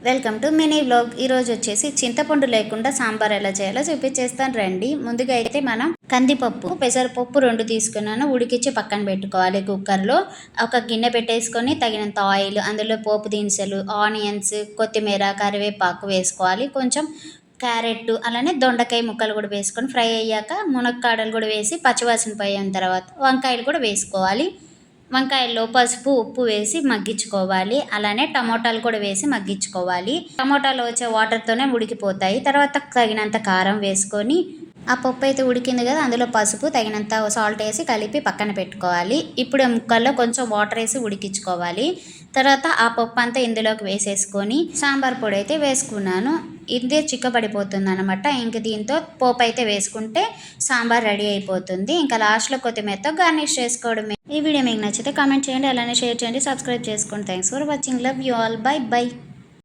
Welcome to mini vlog. ఈరోజు వచ్చేసి చింతపండు లేకుండా సాంబార్ ఎలా చేయాలో చూపించేస్తాను రండి. ముందుగా అయితే మనం కందిపప్పు పెసరపప్పు 2 తీసుకున్నాను, ఉడికించి పక్కన పెట్టుకోవాలి. కుక్కర్లో ఒక గిన్నె పెట్టేసుకొని తగినంత ఆయిల్, అందులో పోపు దినుసులు, ఆనియన్స్, కొత్తిమీర, కరివేపాకు వేసుకోవాలి. కొంచెం క్యారెట్ అలానే దొండకాయ ముక్కలు కూడా వేసుకొని ఫ్రై అయ్యాక మునక్కాడలు కూడా వేసి పచ్చివాసన పోయిన తర్వాత వంకాయలు కూడా వేసుకోవాలి. వంకాయల్లో పసుపు ఉప్పు వేసి మగ్గించుకోవాలి. అలానే టమోటాలు కూడా వేసి మగ్గించుకోవాలి. టమోటాలు వచ్చే వాటర్తోనే ఉడికిపోతాయి. తర్వాత తగినంత కారం వేసుకొని ఆ పప్పు అయితే ఉడికింది కదా, అందులో పసుపు తగినంత సాల్ట్ వేసి కలిపి పక్కన పెట్టుకోవాలి. ఇప్పుడు ముక్కల్లో కొంచెం వాటర్ వేసి ఉడికించుకోవాలి. తర్వాత ఆ పప్పు అంతా ఇందులోకి వేసేసుకొని సాంబార్ పొడి అయితే వేసుకున్నాను. ఇదే చిక్కబడిపోతుంది అనమాట. ఇంక దీంతో పోపు అయితే వేసుకుంటే సాంబార్ రెడీ అయిపోతుంది. ఇంకా లాస్ట్లో కొత్తిమీరతో గార్నిష్ చేసుకోవడమే. ఈ వీడియో మీకు నచ్చితే కామెంట్ చేయండి, అలానే షేర్ చేయండి, సబ్స్క్రైబ్ చేసుకోండి. Thanks for watching. Love you all. By by.